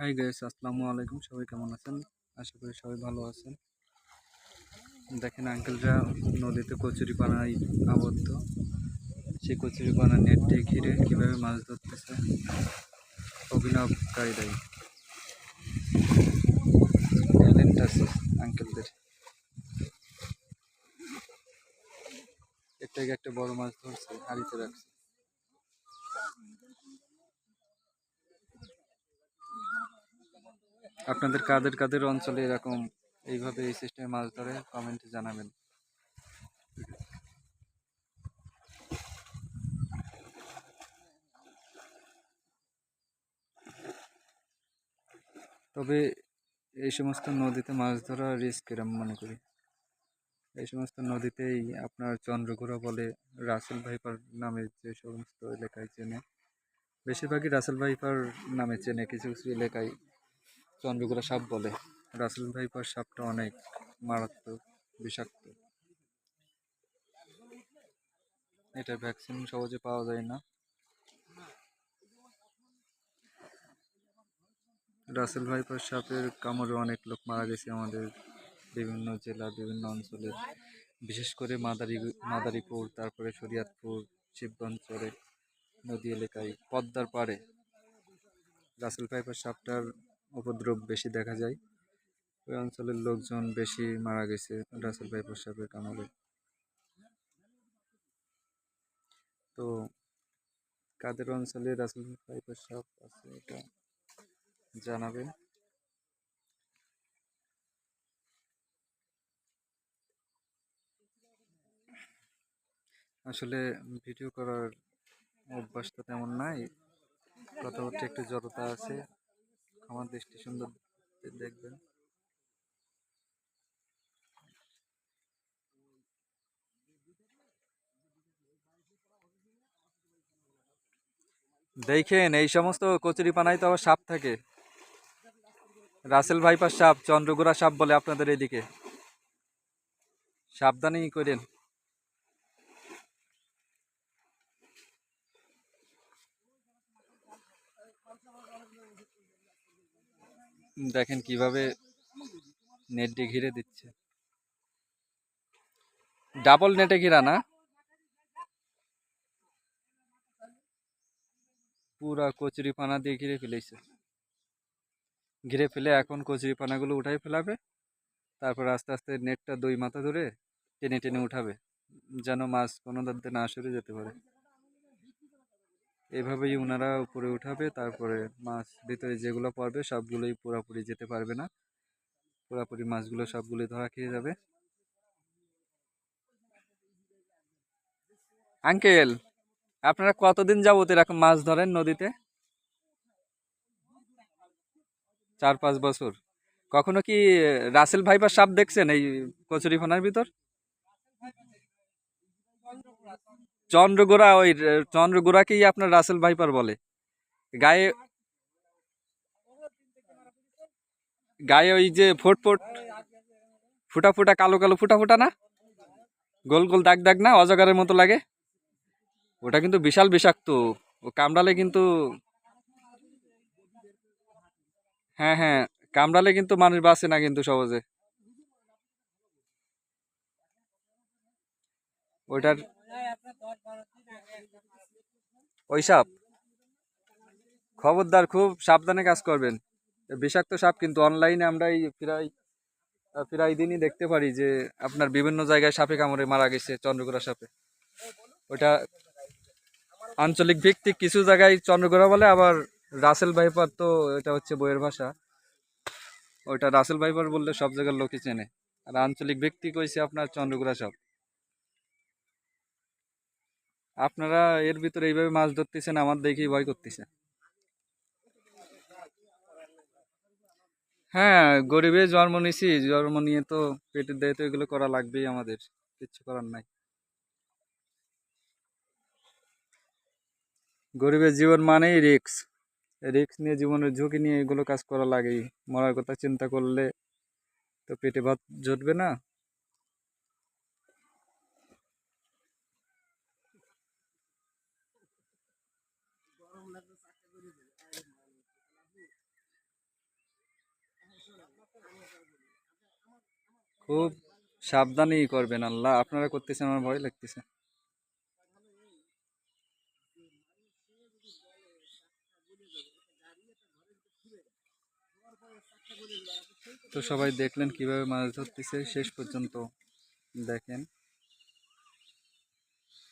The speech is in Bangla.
হাই গাইস, আসসালামু আলাইকুম। সবাই কেমন আছেন? আশা করি সবাই ভালো আছেন। দেখেন আঙ্কেলরা নদীতে কচুরিপানায় আবদ্ধ। সেই কচুরিপানা নেট দিয়ে ঘিরে কীভাবে মাছ ধরতেছে অভিনব কায়দায়। ট্যালেন্ট আছে আঙ্কেলদের। একটাকে একটা বড় মাছ ধরছে, হাড়িতে রাখছে। আপনাদের কাদের কাদের অঞ্চলে এরকম এইভাবে এই সিস্টেমে মাছ ধরে কমেন্টে জানাবেন। তবে এই সমস্ত নদীতে মাছ ধরা রিস্ক এরম মনে করি। এই সমস্ত নদীতেই আপনার চন্দ্রঘোড়া বলে, রাসেল ভাইপার নামে যে সমস্ত এলাকায় চেনে, বেশিরভাগই রাসেল ভাইপার নামে চেনে। কিছু কিছু এলাকায় চন্দ্রঘোড়া সাপ বলে। রাসেল ভাইপার সাপটা অনেক মারাত্মক, বিষাক্ত। এটার ভ্যাকসিন সহজে পাওয়া যায় না। রাসেল ভাইপার সাপের কামড়ে অনেক লোক মারা গেছে আমাদের বিভিন্ন জেলা, বিভিন্ন অঞ্চলে, বিশেষ করে মাদারীপুর, তারপরে শরীয়তপুর, শিবগঞ্জে নদী এলাকায়, পদ্মার পাড়ে রাসেল ভাইপার সাপটার উপদ্রব বেশি দেখা যায়। ওই অঞ্চলের লোকজন বেশি মারা গেছে রাসেল ভাইপার সাপের কামড়ে। তো কাদের অঞ্চলে রাসেল ভাইপার সাপ আছে এটা জানাবেন। আসলে ভিডিও করার অভ্যাসটা তেমন নাই, কথা হচ্ছে একটু জড়তা আছে। আমার দৃষ্টি সুন্দর দেখবেন। দেখেন এই সমস্ত কচুরিপানায় তো আবার সাপ থাকে। রাসেল ভাইপার সাপ, চন্দ্রগোড়া সাপ বলে আপনাদের এদিকে, সাবধানেই করেন। দেখেন কিভাবে নেট দিয়ে ঘিরে দিচ্ছে, ডাবল নেটে ঘিরা না, পুরা কচুরিপানা দিয়ে ঘিরে ফেলেছে। ঘিরে ফেলে এখন কচুরিপানাগুলো উঠাই ফেলাবে, তারপর আস্তে আস্তে নেটটা 2 মাথা ধরে টেনে টেনে উঠাবে, যেন মাছ কোনো দাঁতে না সরে যেতে পারে। এভাবেই ওনারা উপরে উঠাবে, তারপরে মাছ ভিতরে যেগুলো পড়বে সবগুলোই পুরোপুরি যেতে পারবে না, পুরোপুরি মাছগুলো সবগুলোই ধরা খেয়ে যাবে। আঙ্কেল, আপনারা কতদিন যাবত এরকম মাছ ধরেন নদীতে? 4-5 বছর। কখনো কি রাসেল ভাইপার সাপ দেখছেন এই কচুরিপানার ভিতর? চন্দ্রগোড়া, ওই চন্দ্রগোড়াকেই আপনার রাসেল ভাইপার বলে। গায়ে গায়ে ওই যে ফোট ফোট, ফুটা ফুটা, কালো কালো ফুটা ফুটা না, গোল গোল দাগ দাগ না, অজগরের মতো লাগে। ওটা কিন্তু বিশাল বিষাক্ত। ও কামড়ালে কিন্তু, হ্যাঁ হ্যাঁ, কামড়ালে কিন্তু মানুষ বাঁচে না কিন্তু সহজে। ওইটার ওই সাপ, খবরদার, খুব সাবধানে কাজ করবেন। বিষাক্ত সাপ কিন্তু অনলাইনে আমরা এই প্রায় প্রায় দিনই দেখতে পারি যে আপনার বিভিন্ন জায়গায় সাপে কামড়ে মারা গেছে চন্দ্রগোড়া সাপে। ওইটা আঞ্চলিক ভিত্তিক, কিছু জায়গায় চন্দ্রগোড়া বলে, আবার রাসেল ভাইপার তো এটা হচ্ছে বইয়ের ভাষা। ওইটা রাসেল ভাইপার বললে সব জায়গার লোকই চেনে। আর আঞ্চলিক ভিত্তিক হয়েছে আপনার চন্দ্রগোড়া সাপ। আপনারা এর ভিতরে এইভাবে মাছ ধরতেছেন, আমার দেখেই ভয় করতেছে। হ্যাঁ, গরিবে জন্ম নিছি, জন্ম নিয়ে তো পেটের দায়ে তো এগুলো করা লাগবেই আমাদের, কিচ্ছু করার নাই। গরিবের জীবন মানেই রিক্স। রিক্স নিয়ে, জীবনের ঝুঁকি নিয়ে এগুলো কাজ করা লাগেই। মরার কথা চিন্তা করলে তো পেটে ভাত জুটবে না। খুব সাবধানেই করবেন, আল্লাহ আপনারা করতেছেন, আমার ভয় লাগতেছে। তো সবাই দেখলেন কিভাবে মাছ ধরতেছে, শেষ পর্যন্ত দেখেন।